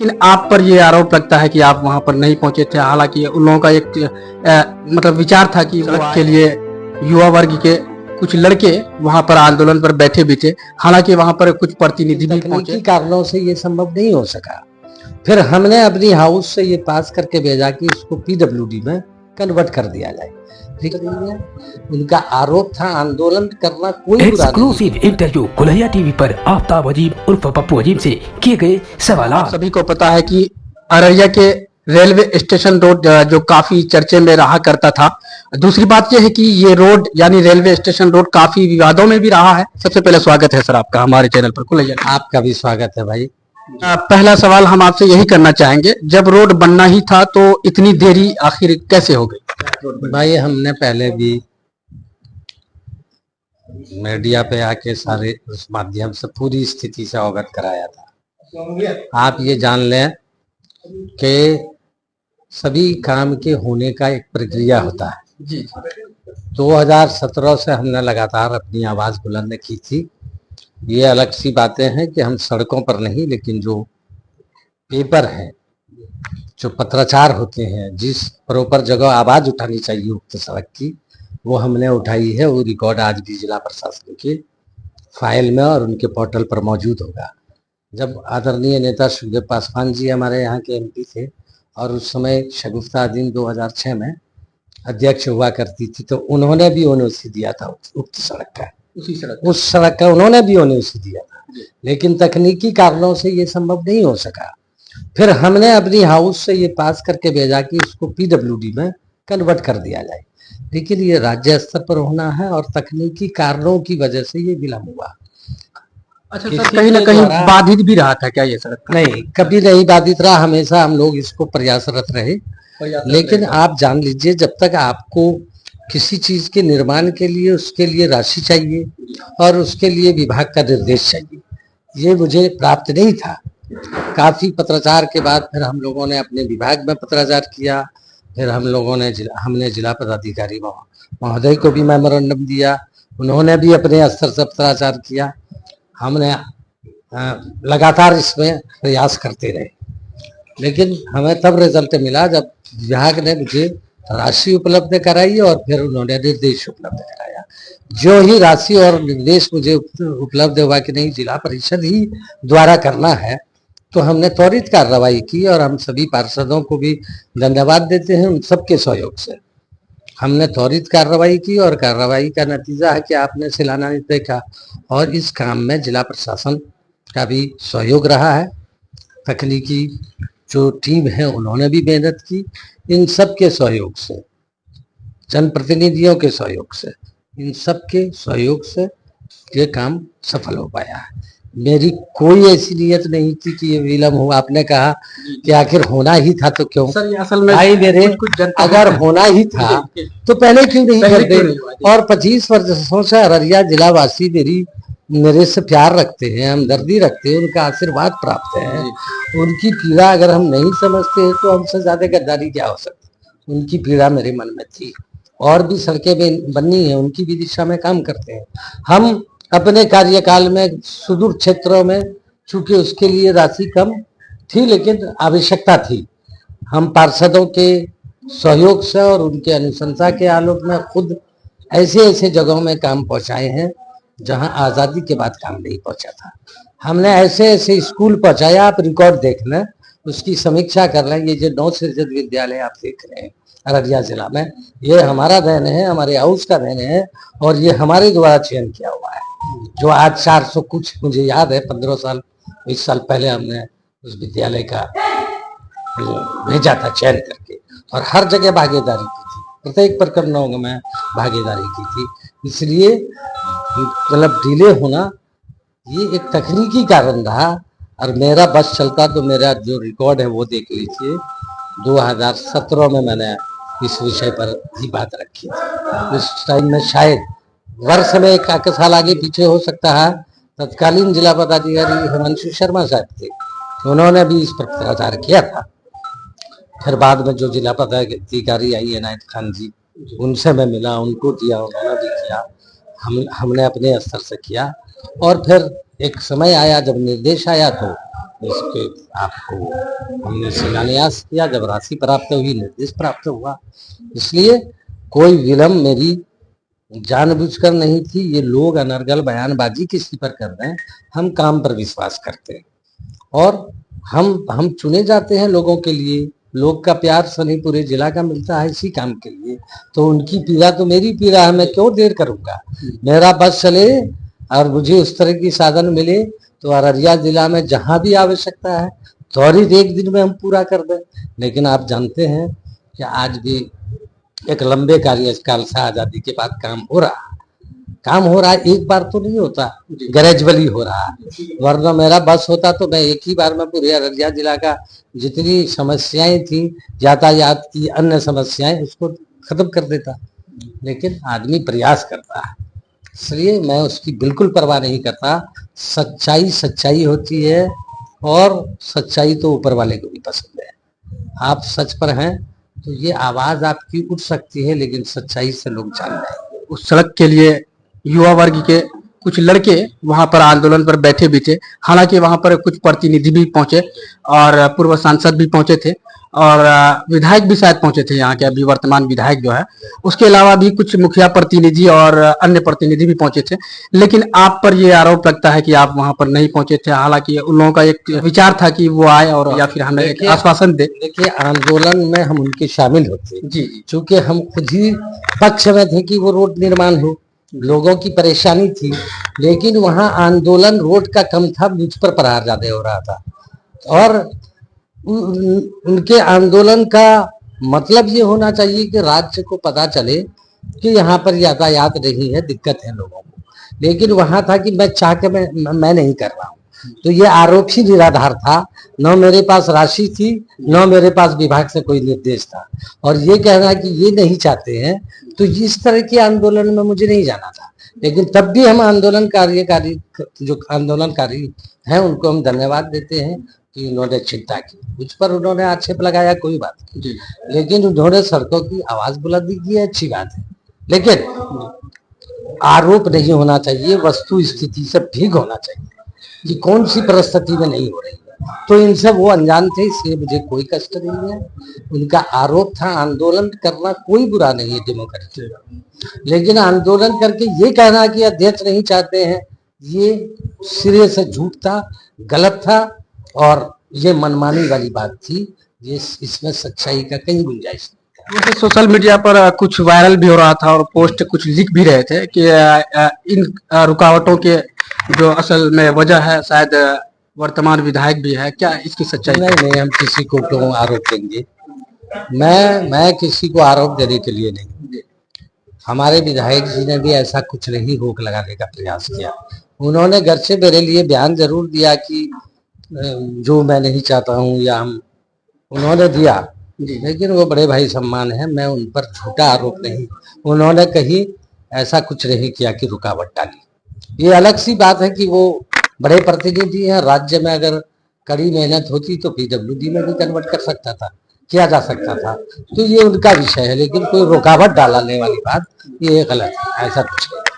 लेकिन आप पर ये आरोप लगता है कि आप वहां पर नहीं पहुंचे थे। हालांकि उन लोगों का एक मतलब विचार था कि सड़क के लिए युवा वर्ग के कुछ लड़के वहां पर आंदोलन पर बैठे भी थे। हालांकि वहां पर कुछ प्रतिनिधि भी पहुंचे। तकनीकी कारणों से ये संभव नहीं हो सका। फिर हमने अपनी हाउस से ये पास करके भेजा कि इसको पीडब्ल्यूडी में कन्वर्ट कर दिया जाए। उनका आरोप था आंदोलन करना कोई बुरा नहीं। एक्सक्लूसिव इंटरव्यू कुल्हैया टीवी पर आफ्ताब अजीब उर्फ पप्पू अजीब से किए गए सवाल। सभी को पता है कि अररिया के रेलवे स्टेशन रोड जो काफी चर्चे में रहा करता था। दूसरी बात यह है कि ये रोड यानी रेलवे स्टेशन रोड काफी विवादों में भी रहा है। सबसे पहले स्वागत है सर आपका हमारे चैनल पर कुल्हैया। आपका भी स्वागत है भाई। पहला सवाल हम आपसे यही करना चाहेंगे, जब रोड बनना ही था तो इतनी देरी आखिर कैसे हो गई? भाई हमने पहले भी मीडिया पे आके सारे उस माध्यम से पूरी स्थिति से अवगत कराया था। आप ये जान लें कि सभी काम के होने का एक प्रक्रिया होता है। जी 2017 से हमने लगातार अपनी आवाज बुलंद की थी। ये अलग सी बातें हैं कि हम सड़कों पर नहीं, लेकिन जो पेपर है, जो पत्राचार होते हैं, जिस प्रॉपर जगह आवाज उठानी चाहिए उक्त सड़क की, वो हमने उठाई है। वो रिकॉर्ड आज भी जिला प्रशासन के फाइल में और उनके पोर्टल पर मौजूद होगा। जब आदरणीय नेता सुखदेव पासवान जी हमारे यहाँ के एमपी थे और उस समय शगुफ्ता दिन 2006 में अध्यक्ष हुआ करती थी, तो उन्होंने भी ओनोसी दिया था उक्त सड़क का। उस सड़क का उन्होंने भी ओनोसी दिया था, लेकिन तकनीकी कारणों से ये संभव नहीं हो सका। फिर हमने अपनी हाउस से ये पास करके भेजा कि इसको पीडब्ल्यूडी में कन्वर्ट कर दिया जाए, लेकिन ये राज्य स्तर पर होना है और तकनीकी कारणों की वजह से ये विलम्ब हुआ। अच्छा सर, कहीं ना कहीं बाधित भी रहा था क्या ये सड़क? नहीं, कभी नहीं बाधित रहा। हमेशा हम लोग इसको प्रयासरत रहे। लेकिन आप जान लीजिए, जब तक आपको किसी चीज के निर्माण के लिए उसके लिए राशि चाहिए और उसके लिए विभाग का निर्देश चाहिए, ये मुझे प्राप्त नहीं था। काफी पत्राचार के बाद फिर हम लोगों ने अपने विभाग में पत्राचार किया। फिर हमने जिला पदाधिकारी महोदय को भी मेमोरेंडम दिया। उन्होंने भी अपने स्तर से पत्राचार किया। हमने लगातार इसमें प्रयास करते रहे, लेकिन हमें तब रिजल्ट मिला जब विभाग ने मुझे राशि उपलब्ध कराई और फिर उन्होंने निर्देश उपलब्ध कराया। जो ही राशि और निर्देश मुझे उपलब्ध हुआ कि नहीं, जिला परिषद ही द्वारा करना है, तो हमने त्वरित कार्रवाई की। और हम सभी पार्षदों को भी धन्यवाद देते हैं, उन सबके सहयोग से हमने त्वरित कार्रवाई की। और कार्रवाई का नतीजा है कि आपने शिलान्यास देखा, और इस काम में जिला प्रशासन का भी सहयोग रहा है। तकनीकी जो टीम है उन्होंने भी मेहनत की। इन सब के सहयोग से, जनप्रतिनिधियों के सहयोग से, इन सब के सहयोग से ये काम सफल हो पाया है। मेरी कोई ऐसी नीयत नहीं थी कि ये विलम्ब हो। आपने कहा कि आखिर होना ही था तो क्यों? सर, असल में भाई मेरे, अगर होना ही था तो पहले क्यों नहीं करते? और 25 वर्षों से अररिया जिला वासी मेरे से प्यार रखते हैं, हमदर्दी रखते हैं, उनका आशीर्वाद प्राप्त है। उनकी पीड़ा अगर हम नहीं समझते हैं तो हमसे ज्यादा गद्दारी क्या हो सकती? उनकी पीड़ा मेरे मन में थी। और भी सड़कें बननी है, उनकी भी दिशा में काम करते हैं। हम अपने कार्यकाल में सुदूर क्षेत्रों में, चूंकि उसके लिए राशि कम थी लेकिन आवश्यकता थी, हम पार्षदों के सहयोग से और उनके अनुशंसा के आलोक में खुद ऐसे जगहों में काम पहुंचाए हैं जहां आजादी के बाद काम नहीं पहुंचा था। हमने ऐसे स्कूल पहुंचाया। आप रिकॉर्ड देख लें, उसकी समीक्षा कर लें। ये जो 9 सृजित विद्यालय आप देख रहे हैं अररिया जिला में, ये हमारा देन है, हमारे हाउस का देन है, और ये हमारे द्वारा चयन किया हुआ है। जो आज 400 कुछ, मुझे याद है 15 साल 20 साल पहले हमने उस विद्यालय का भेजा था चयन करके, और हर जगह भागीदारी की थी, प्रत्येक प्रकरणों में भागीदारी की थी। इसलिए मतलब डिले होना ये एक तकनीकी कारण रहा। और मेरा बस चलता तो मेरा जो रिकॉर्ड है वो देख लीजिए। 2017 में मैंने इस विषय पर ही बात रखी थी। उस टाइम में शायद वर्ष में एक साल आगे पीछे हो सकता है, तत्कालीन जिला पदाधिकारी हिमांशु शर्मा साहब थे, उन्होंने भी इस पर पत्राचार किया था। फिर बाद में जो जिला पदाधिकारी आई इनायत खान जी, उनसे मैं मिला, उनको दिया, उन्होंने भी किया। हमने अपने स्तर से किया। और फिर एक समय आया जब निर्देश आया तो इसके आपको हमने शिलान्यास किया जब राशि प्राप्त हुई, निर्देश प्राप्त हुआ। इसलिए कोई विलम्ब मेरी जानबूझकर नहीं थी। ये लोग अनर्गल बयानबाजी किसी पर कर रहे हैं, हम काम पर विश्वास करते हैं और हम चुने जाते हैं लोगों के लिए। लोग का प्यार सनी पूरे जिला का मिलता है इसी काम के लिए, तो उनकी पीड़ा तो मेरी पीड़ा है, मैं क्यों देर करूंगा। मेरा बस चले और मुझे उस तरह की साधन मिले तो अररिया जिला में जहां भी आवश्यकता है त्वरित एक दिन में हम पूरा कर दें। लेकिन आप जानते हैं कि आज भी एक लंबे कार्यकाल से आजादी के बाद काम हो रहा है। एक बार तो नहीं होता, ग्रेजुअली हो रहा है। वरना मेरा बस होता तो मैं एक ही बार में पूरे अररिया जिला का जितनी समस्याएं थी, यातायात की अन्य समस्याएं, उसको खत्म कर देता। लेकिन आदमी प्रयास करता है, इसलिए मैं उसकी बिल्कुल परवाह नहीं करता। सच्चाई होती है और सच्चाई तो ऊपर वाले को भी पसंद है। आप सच पर हैं तो ये आवाज आपकी उठ सकती है, लेकिन सच्चाई से लोग जान जाएंगे। उस सड़क के लिए युवा वर्ग के कुछ लड़के वहां पर आंदोलन पर बैठे भी थे। हालांकि वहां पर कुछ प्रतिनिधि भी पहुंचे और पूर्व सांसद भी पहुंचे थे और विधायक भी शायद पहुंचे थे, यहाँ के अभी वर्तमान विधायक जो है। उसके अलावा भी कुछ मुखिया प्रतिनिधि और अन्य प्रतिनिधि भी पहुंचे थे। लेकिन आप पर ये आरोप लगता है कि आप वहां पर नहीं पहुंचे थे। हालांकि उन लोगों का एक विचार था कि वो आए और या फिर हमें एक आश्वासन दे। देखिए, आंदोलन में हम उनके शामिल होते जी, चूंकि हम खुद ही पक्ष में थे कि वो रोड निर्माण हो, लोगों की परेशानी थी। लेकिन वहां आंदोलन रोड का कम था, मुझ पर प्रहार ज्यादा हो रहा था। और उनके आंदोलन का मतलब ये होना चाहिए कि राज्य को पता चले कि यहाँ पर यातायात नहीं है, दिक्कत है लोगों को। लेकिन वहां था कि मैं चाह के मैं नहीं कर रहा हूँ, तो ये आरोप ही निराधार था। न मेरे पास राशि थी, न मेरे पास विभाग से कोई निर्देश था। और ये कहना कि ये नहीं चाहते हैं, तो इस तरह के आंदोलन में मुझे नहीं जाना था। लेकिन तब भी हम आंदोलनकारी हैं उनको हम धन्यवाद देते हैं कि उन्होंने चिंता की। मुझ पर उन्होंने आक्षेप लगाया, कोई बात नहीं, लेकिन उन्होंने सड़कों की आवाज बुलंदी की है, अच्छी बात है। लेकिन आरोप नहीं होना चाहिए, वस्तु स्थिति से ठीक होना चाहिए कि कौन सी परिस्थिति में नहीं हो रही है। तो इनसे वो अनजान थे, इसलिए मुझे कोई कष्ट नहीं है। उनका आरोप था, आंदोलन करना कोई बुरा नहीं है डेमोक्रेसी, लेकिन आंदोलन करके ये कहना कि अध्यक्ष नहीं चाहते हैं, ये सिरे से झूठ था, गलत था और ये मनमानी वाली बात थी। ये इसमें सच्चाई का कहीं गुंजाइश नहीं। वैसे सोशल मीडिया पर कुछ वायरल भी हो रहा था और पोस्ट कुछ लिख भी रहे थे कि इन रुकावटों के जो असल में वजह है शायद वर्तमान विधायक भी है। क्या इसकी सच्चाई? नहीं, हम किसी को क्यों आरोप देंगे। मैं किसी को आरोप देने के लिए नहीं। हमारे विधायक जी ने भी ऐसा कुछ नहीं रोक लगाने का प्रयास किया। उन्होंने घर से मेरे लिए बयान जरूर दिया कि जो मैं नहीं चाहता हूँ या हम, उन्होंने दिया, लेकिन वो बड़े भाई सम्मान है, मैं उन पर झूठा आरोप नहीं। उन्होंने कहीं ऐसा कुछ नहीं किया कि रुकावट डाली। ये अलग सी बात है कि वो बड़े प्रतिनिधि हैं। राज्य में अगर कड़ी मेहनत होती तो पीडब्ल्यूडी में भी कन्वर्ट कर सकता था, किया जा सकता था। तो ये उनका विषय है, लेकिन कोई रुकावट डालने वाली बात ये गलत है, ऐसा कुछ नहीं।